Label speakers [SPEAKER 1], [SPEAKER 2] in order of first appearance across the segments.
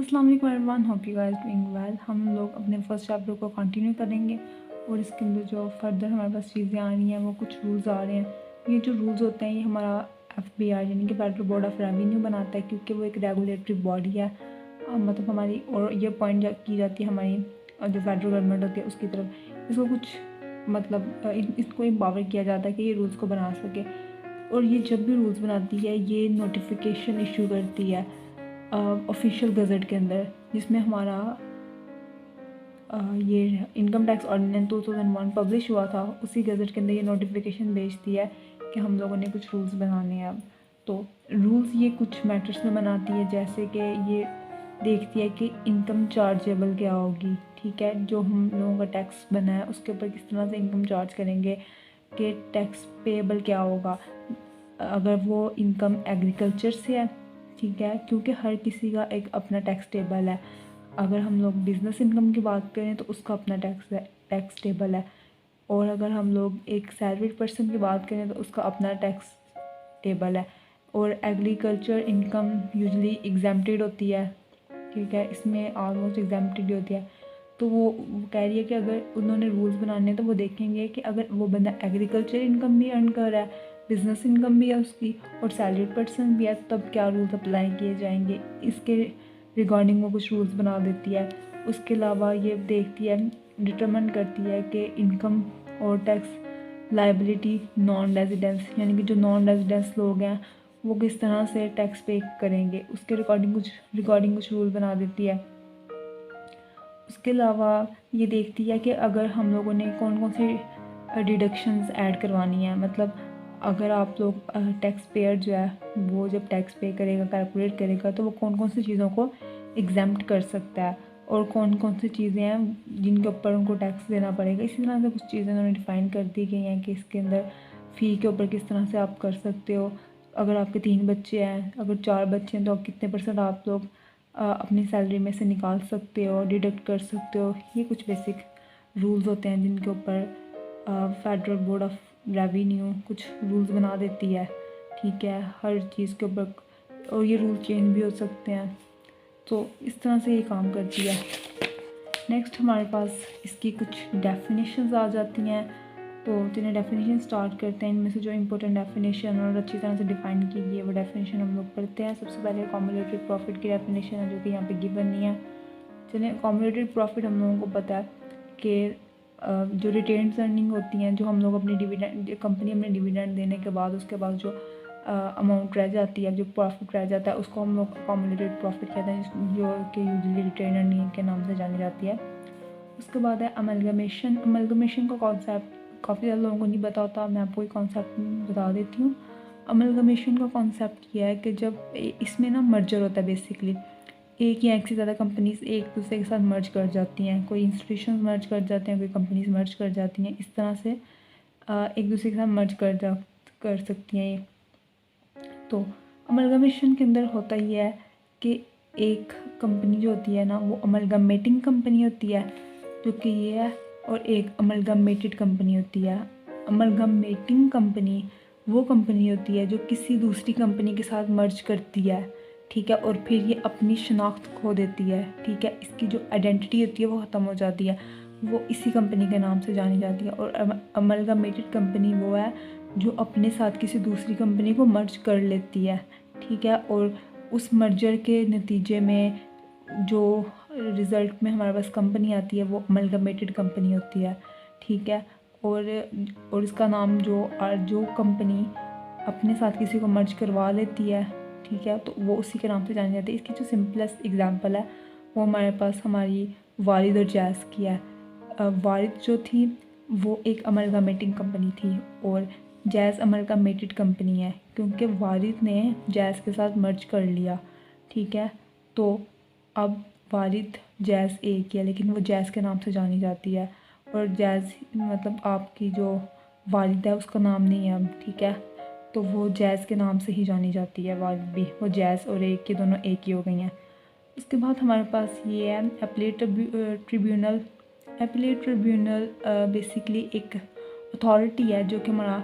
[SPEAKER 1] अस्सलाम वालेकुम everyone, hope you guys doing well. हम लोग अपने फर्स्ट चैप्टर को कंटिन्यू करेंगे और इसके अंदर जो फर्दर हमारे पास चीज़ें आ रही हैं वो कुछ रूल्स आ रहे हैं। ये जो रूल्स होते हैं ये हमारा FBR यानी कि फेडरल बोर्ड ऑफ रेवेन्यू बनाता है, क्योंकि वो एक रेगुलेटरी बॉडी है। मतलब हमारी और ये पॉइंट की जाती है हमारी जो फेडरल गवर्नमेंट होती है उसकी तरफ। इसको कुछ मतलब इसको एम्पावर किया जाता है कि ये रूल्स को बना सके, और ये जब भी रूल्स बनाती है ये नोटिफिकेशन इशू करती है ऑफिशियल गज़ट के अंदर, जिसमें हमारा ये इनकम टैक्स ऑर्डिनेंस 2001 पब्लिश हुआ था। उसी गज़ट के अंदर ये नोटिफिकेशन भेजती है कि हम लोगों ने कुछ रूल्स बनाने हैं अब। तो रूल्स ये कुछ मैटर्स में बनाती है, जैसे कि ये देखती है कि इनकम चार्जेबल क्या होगी, ठीक है, जो हम लोगों का टैक्स बना है उसके ऊपर किस तरह से इनकम चार्ज करेंगे, कि टैक्स पेएबल क्या होगा अगर वो इनकम एग्रीकल्चर से है, ठीक है, क्योंकि हर किसी का एक अपना टैक्स टेबल है। अगर हम लोग बिज़नेस इनकम की बात करें तो उसका अपना टैक्स टेबल है, और अगर हम लोग एक सैलरीड पर्सन की बात करें तो उसका अपना टैक्स टेबल है। और एग्रीकल्चर इनकम यूजली एग्जेम्प्टेड होती है, ठीक है, इसमें ऑलमोस्ट एग्जेम्प्टेड होती है। तो वो कह रही है कि अगर उन्होंने रूल्स बनाने हैं तो वो देखेंगे कि अगर वो बंदा एग्रीकल्चर इनकम भी अर्न कर रहा है, बिज़नेस इनकम भी है उसकी, और सैलरीड पर्सन भी है, तब क्या रूल्स अप्लाई किए जाएंगे, इसके रिगार्डिंग वो कुछ रूल्स बना देती है। उसके अलावा ये देखती है, डिटरमिन करती है कि इनकम और टैक्स लाइबिलिटी नॉन रेजिडेंस, यानी कि जो नॉन रेजिडेंस लोग हैं वो किस तरह से टैक्स पे करेंगे, उसके रिकॉर्डिंग कुछ रूल बना देती है। उसके अलावा ये देखती है कि अगर हम लोगों ने कौन कौन सी डिडक्शंस ऐड करवानी है, मतलब अगर आप लोग टैक्स पेयर जो है वो जब टैक्स पे करेगा, कैलकुलेट करेगा, तो वो कौन कौन सी चीज़ों को एग्जेम्प्ट कर सकता है और कौन कौन सी चीज़ें हैं जिनके ऊपर उनको टैक्स देना पड़ेगा। इसी तरह से कुछ चीज़ें उन्होंने डिफ़ाइन कर दी गई हैं कि इसके अंदर फ़ी के ऊपर किस तरह से आप कर सकते हो। अगर आपके 3 बच्चे हैं, अगर 4 बच्चे हैं, तो कितने % आप लोग अपनी सैलरी में से निकाल सकते हो, डिडक्ट कर सकते हो। ये कुछ बेसिक रूल्स होते हैं जिनके ऊपर फेडरल बोर्ड ऑफ रेवेन्यू कुछ रूल्स बना देती है, ठीक है, हर चीज़ के ऊपर, और ये रूल चेंज भी हो सकते हैं। तो इस तरह से ये काम करती है। नेक्स्ट हमारे पास इसकी कुछ डेफिनेशंस आ जाती हैं, तो जिन्हें डेफिनेशन स्टार्ट करते हैं, इनमें से जो इंपॉर्टेंट डेफिनेशन और अच्छी तरह से डिफाइन की गई है वो डेफिनेशन हम लोग पढ़ते हैं। सबसे पहले कॉम्युलेटेड प्रॉफिट की डेफिनेशन है, जो कि यहाँ पे गिवन नहीं है। चलिए, कॉम्युलेटेड प्रॉफिट हम लोगों को पता है कि जो रिटेन्ड अर्निंग होती हैं, जो हम लोग अपनी डिविडेंड, कंपनी अपने डिविडेंड देने के बाद उसके बाद जो अमाउंट रह जाती है, जो प्रॉफिट रह जाता है, उसको हम लोग कॉम्युलेटेड प्रॉफिट कहते हैं, जो कि यूजुअली रिटेन्ड अर्निंग के नाम से जानी जाती है। उसके बाद है अमलगमेशन। अमलगमेशन का कॉन्सेप्ट काफ़ी ज़्यादा लोगों को नहीं पता होता, मैं आपको एक कॉन्सेप्ट बता देती हूँ। अमलगमेशन का कॉन्सेप्ट ये है कि जब इसमें ना मर्जर होता है, बेसिकली एक या एक से ज़्यादा कंपनीज एक दूसरे के साथ मर्ज कर जाती हैं, कोई इंस्टीट्यूशन मर्ज कर जाते हैं, कोई कंपनीज मर्ज कर जाती हैं, इस तरह से एक दूसरे के साथ मर्ज कर सकती हैं ये। तो अमलगमेशन के अंदर होता ही है कि एक कंपनी जो होती है ना वो अमलगमेटिंग कंपनी होती है, जो कि ये है, और एक अमलगमेटेड कंपनी होती है। अमलगमेटिंग कंपनी वो कंपनी होती है जो किसी दूसरी कंपनी के साथ मर्ज करती है, ठीक है, और फिर ये अपनी शनाख्त खो देती है, ठीक है, इसकी जो आइडेंटिटी होती है वो ख़त्म हो जाती है, वो इसी कंपनी के नाम से जानी जाती है। और अमलगमेटेड कंपनी वो है जो अपने साथ किसी दूसरी कंपनी को मर्ज कर लेती है, ठीक है, और उस मर्जर के नतीजे में जो रिज़ल्ट में हमारे पास कंपनी आती है वो अमलगमेटेड कंपनी होती है, ठीक है। और इसका नाम जो कंपनी अपने साथ किसी को मर्ज करवा लेती है, ठीक है, तो वो उसी के नाम से जानी जाती है। इसकी जो सिंपलेस्ट एग्जांपल है वो हमारे पास हमारी वारिद और जैज़ की है। वारिद जो थी वो एक अमलगमेटिंग कंपनी थी, और जैज़ अमलगमेटेड कंपनी है, क्योंकि वारिद ने जैज़ के साथ मर्ज कर लिया, ठीक है। तो अब वारिद जैज़ एक ही है, लेकिन वो जैज़ के नाम से जानी जाती है, और जैज़ मतलब आपकी जो वालिद है उसका नाम नहीं है अब, ठीक है, तो वो जैज़ के नाम से ही जानी जाती है वालिद भी, वो जैज़ और एक की दोनों एक ही हो गई हैं। उसके बाद हमारे पास ये है appellate tribunal. Appellate tribunal basically एक अथॉरिटी है जो कि हमारा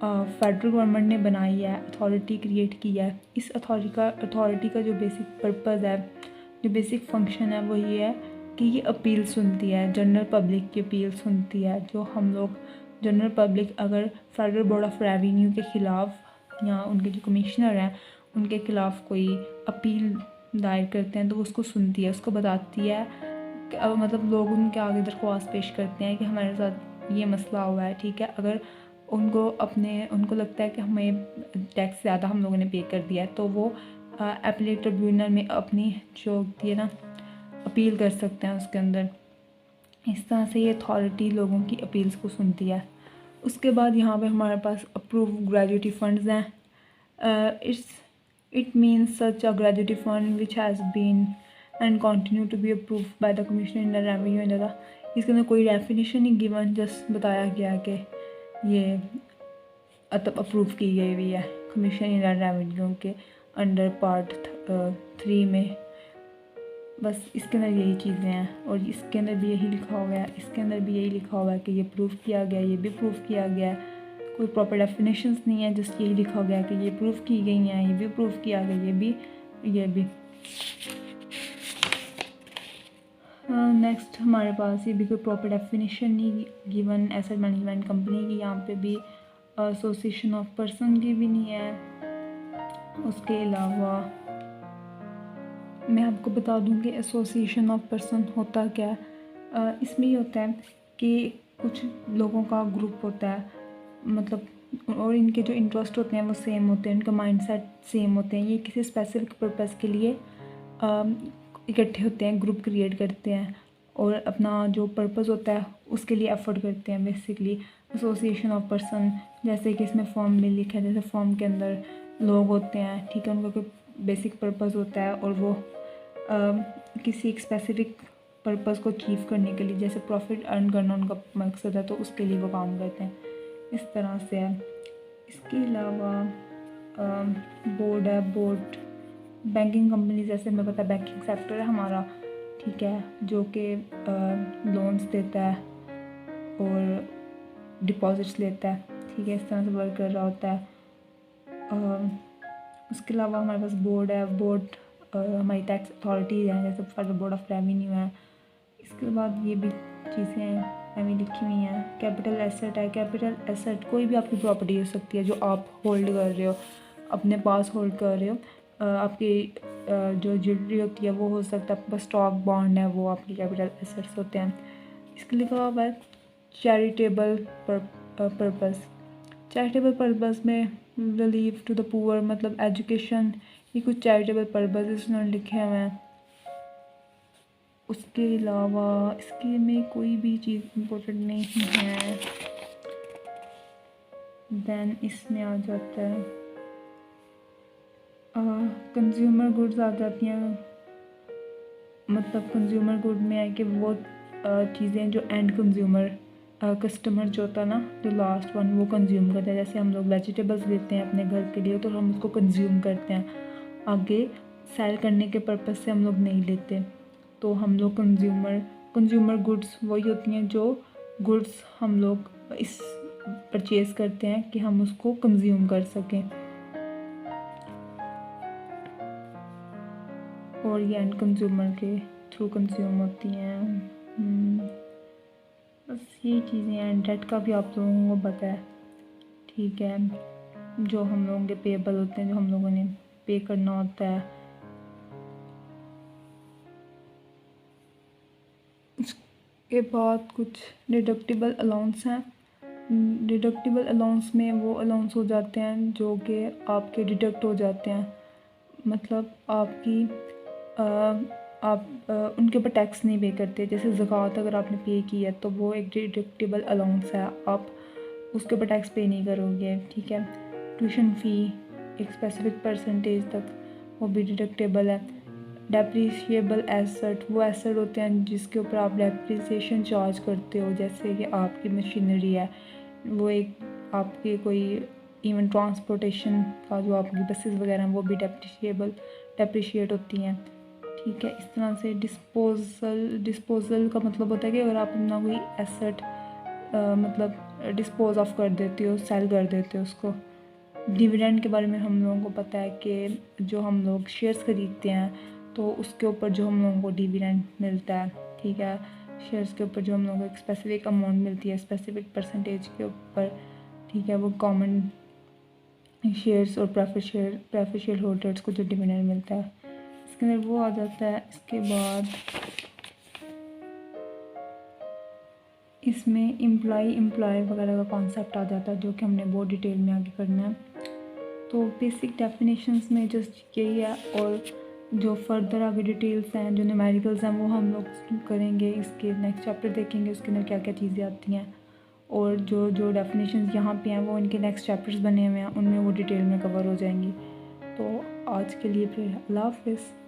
[SPEAKER 1] फेडरल गवर्नमेंट ने बनाई है, अथॉरिटी क्रिएट की है। इस अथॉरिटी का जो बेसिक पर्पज़ है जो बेसिक फंक्शन है वो ये है कि ये अपील सुनती है, जनरल पब्लिक की अपील सुनती है। जो हम लोग जनरल पब्लिक अगर फेडरल बोर्ड ऑफ रेवेन्यू के ख़िलाफ़ या उनके जो कमिश्नर हैं उनके ख़िलाफ़ कोई अपील दायर करते हैं तो वो उसको सुनती है, उसको बताती है मतलब लोग उनके आगे दरख्वास्त पेश करते हैं कि हमारे साथ ये मसला हुआ है, ठीक है। अगर उनको लगता है कि हमें टैक्स ज़्यादा हम लोगों ने पे कर दिया है तो वो अपीलेट ट्रिब्यूनल में अपनी जो होती है ना अपील कर सकते हैं उसके अंदर। इस तरह से ये अथॉरिटी लोगों की अपील्स को सुनती है। उसके बाद यहाँ पे हमारे पास अप्रूव ग्रेजुएटी फंड्स हैं। It means such a gratuity fund which has been and continue to be approve by the commissioner in the revenue in the. इसके अंदर कोई डेफिनेशन नहीं गिवन, जस्ट बताया गया कि ये अप्रूव की गई हुई है कमीशन इन रेवेन्यू के अंडर पार्ट 3 में। बस इसके अंदर यही चीज़ें हैं और इसके अंदर भी यही लिखा हुआ है, इसके अंदर भी यही लिखा हुआ है कि ये प्रूफ किया गया, ये भी प्रूफ किया गया है। कोई प्रॉपर डेफिनेशंस नहीं है, जस्ट यही लिखा गया कि ये प्रूफ की गई हैं, ये भी प्रूफ किया गया, ये भी। नेक्स्ट हमारे पास ये भी कोई प्रॉपर डेफिनेशन नहीं गिवन एसेट मैनेजमेंट कंपनी की, यहाँ पे भी एसोसिएशन ऑफ पर्सन की भी नहीं है। उसके अलावा मैं आपको बता दूं कि एसोसिएशन ऑफ पर्सन होता क्या है। इसमें ये होता है कि कुछ लोगों का ग्रुप होता है, मतलब और इनके जो इंटरेस्ट होते हैं वो सेम होते हैं, उनका माइंडसेट सेम होते हैं। ये किसी स्पेसिफिक पर्पस के लिए इकट्ठे होते हैं, ग्रुप क्रिएट करते हैं और अपना जो पर्पस होता है उसके लिए एफर्ट करते हैं। बेसिकली एसोसिएशन ऑफ पर्सन, जैसे कि इसमें फॉर्म में लिखा है, जैसे फॉर्म के अंदर लोग होते हैं, ठीक है, उनका कोई बेसिक पर्पस होता है और वो किसी एक स्पेसिफिक पर्पस को अचीव करने के लिए, जैसे प्रॉफिट अर्न करना उनका मकसद है तो उसके लिए वो काम करते हैं। इस तरह से है। इसके अलावा बोर्ड है, बोर्ड बैंकिंग कंपनी, जैसे मैं पता बैंकिंग सेक्टर है हमारा, ठीक है, जो कि लोन्स देता है और डिपॉजिट्स लेता है, ठीक है, इस तरह से वर्क कर रहा होता है। उसके अलावा हमारे पास बोर्ड है, बोर्ड हमारी टैक्स अथॉरिटीज़ हैं, जैसे फेडरल बोर्ड ऑफ रेवेन्यू है। इसके बाद ये भी चीज़ें हमें लिखी हुई हैं। कैपिटल एसेट है, कैपिटल एसेट कोई भी आपकी प्रॉपर्टी हो सकती है जो आप होल्ड कर रहे हो, अपने पास होल्ड कर रहे हो। आपकी जो ज्वेलरी होती है वो हो सकता है, आपके पास स्टॉक बॉन्ड है, वो आपकी कैपिटल एसेट्स होते हैं। इसके लिखा हुआ है चैरिटेबल पर्पस। चैरिटेबल पर्पस में रिलीफ टू द पुअर, मतलब एजुकेशन, ये कुछ चैरिटेबल पर्पस इसमें लिखे हुए हैं। उसके अलावा इसके में कोई भी चीज़ इम्पोर्टेंट नहीं है। देन इसमें आ जाता है कंज्यूमर गुड्स आ जाती हैं, मतलब कंज्यूमर गुड में है कि वो चीज़ें जो एंड कंज्यूमर कस्टमर जो होता है ना, जो लास्ट वन, वो कंज्यूम करता है। जैसे हम लोग वेजिटेबल्स लेते हैं अपने घर के लिए तो हम उसको कंज्यूम करते हैं, आगे सेल करने के पर्पज़ से हम लोग नहीं लेते। तो हम लोग कंज्यूमर गुड्स वही होती हैं जो गुड्स हम लोग इस परचेज़ करते हैं कि हम उसको कंज्यूम कर सकें, और ये एंड कंज्यूमर के थ्रू कंज्यूम होती हैं। बस ये चीज़ें हैं। डेट का भी आप लोगों को पता है, ठीक है, जो हम लोगों के पेबल होते हैं, जो हम लोगों ने पे करना होता है। उसके बाद कुछ डिडक्टिबल अलाउंस हैं। डिडक्टिबल अलाउंस में वो अलाउंस हो जाते हैं जो कि आपके डिडक्ट हो जाते हैं, मतलब आपकी आप उनके ऊपर टैक्स नहीं पे करते। जैसे ज़कात अगर आपने पे की है तो वो एक डिडक्टिबल अलाउंस है, आप उसके ऊपर टैक्स पे नहीं करोगे, ठीक है। ट्यूशन फ़ी एक स्पेसिफिक परसेंटेज तक वो भी डिडक्टेबल है। डेप्रिशिएबल एसेट वो एसेट होते हैं जिसके ऊपर आप डेप्रिसिएशन चार्ज करते हो, जैसे कि आपकी मशीनरी है, वो एक आपके कोई इवन ट्रांसपोर्टेशन का जो आपकी बसेस वगैरह हैं वो भी डेप्रिशिएट होती हैं, ठीक है। इस तरह से डिस्पोजल का मतलब होता है कि अगर आप अपना कोई एसेट मतलब डिस्पोज ऑफ कर देते हो, सेल कर देते हो उसको। डिविडेंड के बारे में हम लोगों को पता है कि जो हम लोग शेयर्स ख़रीदते हैं तो उसके ऊपर जो हम लोगों को डिविडेंड मिलता है, ठीक है, शेयर्स के ऊपर जो हम लोगों को एक स्पेसिफिक अमाउंट मिलती है स्पेसिफिक परसेंटेज के ऊपर, ठीक है, वो कॉमन शेयर्स और प्रेफर्ड शेयर होल्डर्स को जो डिविडेंड मिलता है इसके अंदर वो आ जाता है। इसके बाद इसमें एम्प्लॉय वगैरह का कॉन्सेप्ट आ जाता है जो कि हमने बहुत डिटेल में आगे करना है। तो बेसिक डेफिनेशंस में जस्ट यही है, और जो फर्दर आगे डिटेल्स हैं, जो न्यूमेरिकल्स हैं, वो हम लोग करेंगे इसके नेक्स्ट चैप्टर देखेंगे उसके अंदर क्या क्या चीज़ें आती हैं, और जो जो डेफिनेशंस यहाँ पे हैं वो इनके नेक्स्ट चैप्टर्स बने हुए हैं, उनमें वो डिटेल में कवर हो जाएंगी। तो आज के लिए फिर अल्लाह हाफ़िज़।